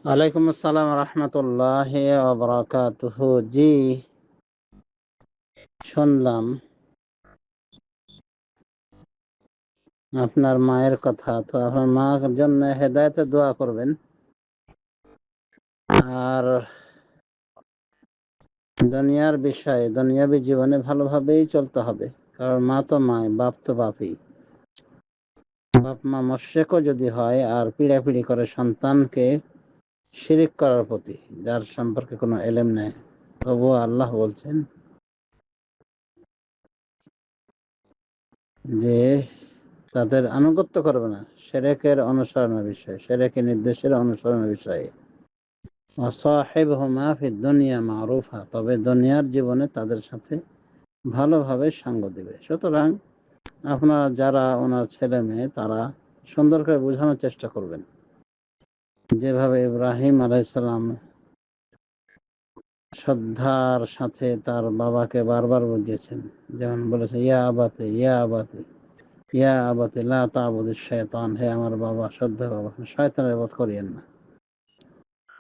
ওয়ালাইকুম আসসালাম রহমতুল্লাহি ওয়া বারাকাতুহু। জি, শুনলাম আপনার মায়ের কথা। তো আপনার মার জন্য হেদায়েতের দোয়া করবেন। আর দুনিয়ার বিষয়ে, দুনিয়াবী জীবনে ভালোভাবেই চলতে হবে, কারণ মা তো মাই, বাপ তো বাপই। বাপ মা মুশরিকও যদি হয় আর পিড়াপিড়ি করে সন্তানকে শিরিক করার প্রতি, যার সম্পর্কে কোনো এলেম নেই, তবুও আল্লাহ বলছেন যে তাদের আনুগত্য করবে না শিরকের অনুসরণের বিষয়ে, শিরকের নির্দেশের অনুসরণের বিষয়ে। ওয়াসাহিবহুমা ফিদ দুনিয়া মারুফা, তবে দুনিয়ার জীবনে তাদের সাথে ভালোভাবে সঙ্গ দিবে। সুতরাং আপনারা যারা ওনার ছেলে মেয়ে, তারা সুন্দর করে বোঝানোর চেষ্টা করবেন, যেভাবে ইব্রাহিম আলাইহিসসালাম শ্রদ্ধার সাথে তার বাবাকে বারবার বুঝিয়েছেন। যেমন বলেছে, ইয়া আবাতে ইয়া আবাতে ইয়া আবাতে লা তা'বুদিশ শায়তান, হে আমার বাবা, শ্রদ্ধা বাবা, শয়তানের ইবাদত করিয়েন না।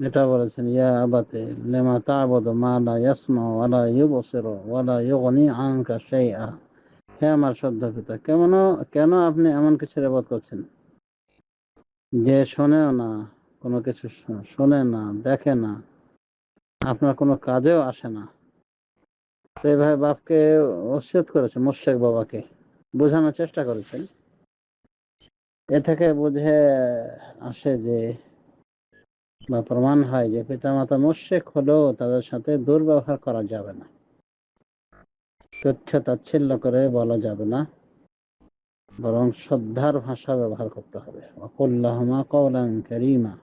এটা বলেছেন, ইয়া আবাতে লিমা তা'বুদু মা লা ইয়াসমাউ ওয়া লা ইউবসিরু ওয়া লা ইউগনি আনকা শাইআ, হে আমার শ্রদ্ধা পিতা, কেন আপনি এমন কিছুর ইবাদত করছেন যে শোনেও না, কোনো কিছু শোনে না, দেখে না, আপনার কোনো কাজেও আসে না। তো এইভাবে বাপকে ওসিয়ত করেছে, মুশরিক বাবাকে বোঝানোর চেষ্টা করেছেন। এ থেকে বুঝে আসে যে, বা প্রমাণ হয় যে, পিতামাতা মুশরিক হলেও তাদের সাথে দুর্ব্যবহার করা যাবে না, তুচ্ছ তাচ্ছিল্য করে বলা যাবে না, বরং শ্রদ্ধার ভাষা ব্যবহার করতে হবে। ওয়াকুল লাহুমা কাওলান কারীমা,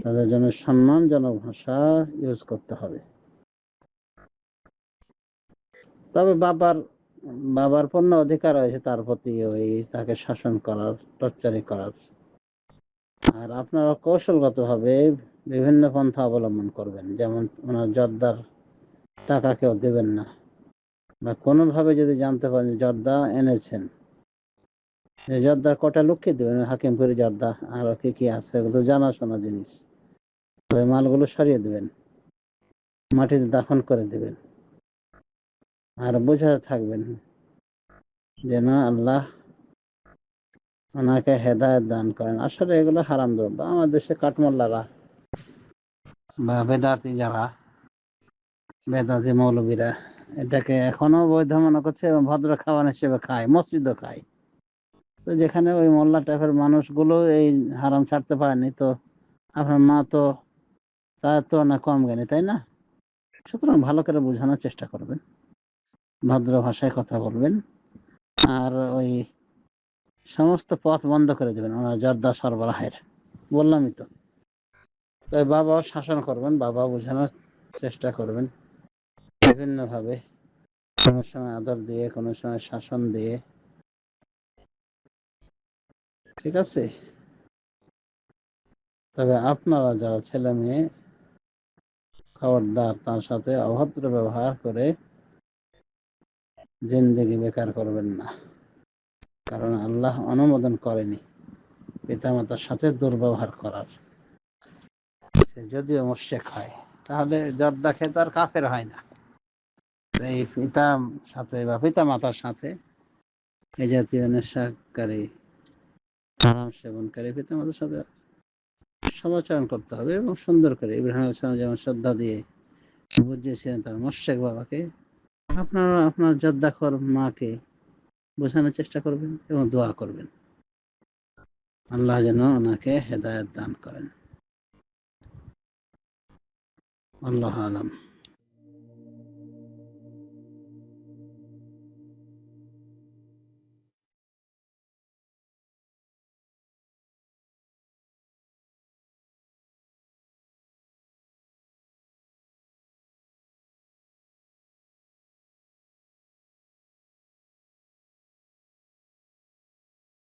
তাদের জন্য সম্মানজনক ভাষা ইউজ করতে হবে। তবে বাবার পূর্ণ অধিকার রয়েছে তার প্রতি, ওই তাকে শাসন করার, টর্চারি করার। আর আপনারা কৌশলগতভাবে বিভিন্ন পন্থা অবলম্বন করবেন, যেমন ওনার জর্দার টাকা কেউ দেবেন না, বা কোনোভাবে যদি জানতে পারেন যে জর্দা এনেছেন, যে জর্দার কটা লোককে দেবেন, হাকিমপুরি জর্দা আরো কি কি আছে, এগুলো জানাশোনা জিনিস, ওই মালগুলো সরিয়ে দেবেন, মাটিতে দাফন করে দেবেন। আর বোঝাতে থাকবেন যেন আল্লাহ ওনাকে হেদায়েত দান করেন। আসলে এগুলো হারাম দ্রব্য। আমার দেশে কাঠমোল্লারা বা বেদাতি যারা, বেদাতি মৌলবীরা এটাকে এখনো বৈধ মনে করছে এবং ভদ্র খাবার হিসেবে খায়, মসজিদও খায়। তো যেখানে ওই মোল্লা টাইপের মানুষগুলো এই হারাম ছাড়তে পারেনি, তো আপনার মা তো তার তুলনায় কম জ্ঞানী, তাই না? সুতরাং ভালো করে বোঝানোর চেষ্টা করবেন, ভদ্র ভাষায় কথা বলবেন। আর ওই সমস্ত পথ বন্ধ করে দেবেন ওনার জর্দা সরবরাহের, বললামই তো। তাই বাবাও শাসন করবেন, বাবা বোঝানোর চেষ্টা করবেন বিভিন্নভাবে, কোনো সময় আদর দিয়ে, কোনো সময় শাসন দিয়ে। ঠিক আছে? তবে আপনারা যারা ছেলে মেয়ে, খবরদার তার সাথে অভদ্র ব্যবহার করে জিন্দেগি বেকার করবেন না, কারণ আল্লাহ অনুমোদন করেনি পিতামাতার সাথে দুর্ব্যবহার করার। সে যদিও মুশরিক হয়, তাহলে জর্দা খেয়ে তো আর কাফের হয় না। এই পিতার সাথে বা পিতা মাতার সাথে এই জাতীয় নেশাকারী, হারাম সেবনকারী পিতা মাতার সাথে সদাচরণ করতে হবে, এবং সুন্দর করে ইব্রাহিম আলাইহিস সালাম যেমন শ্রদ্ধা দিয়ে বুঝিয়েছিলেন তার মুশরিক বাবাকে, আপনারা আপনার জর্দাখোর মাকে বোঝানোর চেষ্টা করবেন এবং দোয়া করবেন আল্লাহ যেন ওনাকে হেদায়েত দান করেন। আল্লাহ আলাম।